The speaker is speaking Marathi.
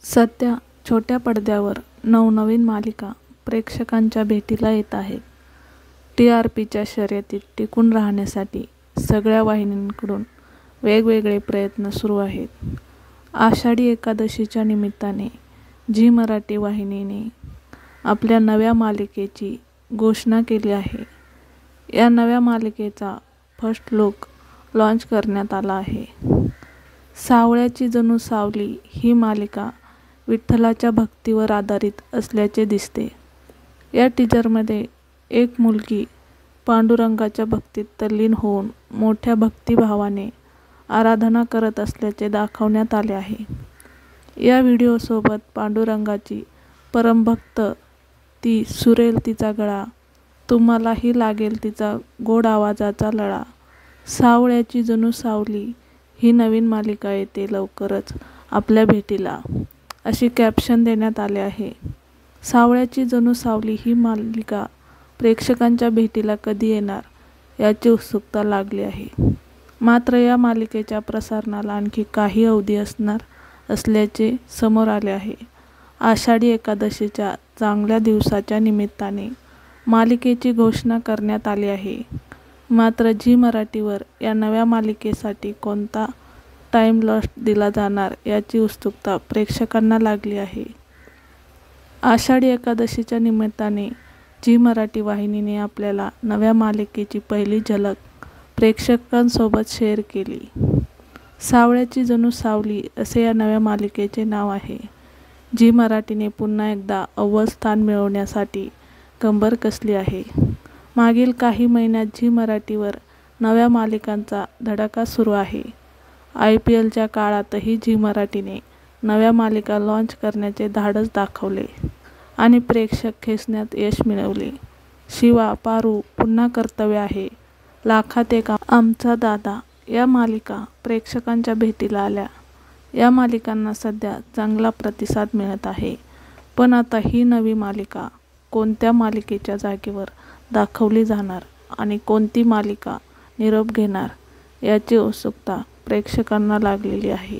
सध्या छोट्या पडद्यावर नवनवीन मालिका प्रेक्षकांच्या भेटीला येत आहेत. TRPच्या शर्यतीत टिकून राहण्यासाठी सगळ्या वाहिन्यांकडून वेगवेगळे प्रयत्न सुरू आहेत. आषाढी एकादशीच्या निमित्ताने झी मराठी वाहिनीने आपल्या नव्या मालिकेची घोषणा केली आहे. या नव्या मालिकेचा फर्स्ट लुक लॉन्च करण्यात आला आहे. सावळ्याची जणू सावली ही मालिका विठ्ठलाच्या भक्तीवर आधारित असल्याचे दिसते. या टीजरमध्ये एक मुलगी पांडुरंगाच्या भक्तीत तल्लीन होऊन मोठ्या भक्तिभावाने आराधना करत असल्याचे दाखवण्यात आले आहे. या व्हिडिओसोबत पांडुरंगाची परमभक्त ती सुरेल तिचा गळा, तुम्हालाही लागेल तिचा गोड आवाजाचा लळा, सावळ्याची जणू सावली ही नवीन मालिका येते लवकरच आपल्या भेटीला, अशी कॅप्शन देण्यात आले आहे. सावळ्याची जणू सावली ही मालिका प्रेक्षकांच्या भेटीला कधी येणार याची उत्सुकता लागली आहे. मात्र या मालिकेच्या प्रसारणाला आणखी काही अवधी असल्याचे समोर आले आहे. आषाढी एकादशीच्या चांगल्या दिवसाच्या निमित्ताने मालिकेची घोषणा करण्यात आली आहे. मात्र झी मराठीवर या नव्या मालिकेसाठी कोणता टाइम स्लॉट दिला जाणार याची उत्सुकता प्रेक्षकांना लागली आहे. आषाढी एकादशीच्या निमित्ताने झी मराठी वाहिनीने आपल्याला नव्या मालिकेची पहिली झलक प्रेक्षकांसोबत शेअर केली. सावळ्याची जणू सावली असे या नव्या मालिकेचे नाव आहे. झी मराठीने पुन्हा एकदा अव्वल स्थान मिळवण्यासाठी कंबर कसली आहे. मागील काही महिन्यात झी मराठीवर नव्या मालिकांचा धडाका सुरू आहे. IPLच्या काळातही झी मराठीने नव्या मालिका लॉन्च करण्याचे धाडस दाखवले आणि प्रेक्षक खेचण्यात यश मिळवले. शिवा, पारू, पुन्हा कर्तव्य आहे, लाखात एक आमचा दादा या मालिका प्रेक्षकांच्या भेटीला आल्या. या मालिकांना सध्या चांगला प्रतिसाद मिळत आहे. पण आता ही नवी मालिका कोणत्या मालिकेच्या जागेवर दाखवली जाणार आणि कोणती मालिका निरोप घेणार याची उत्सुकता प्रेक्षकांना लागलेली आहे.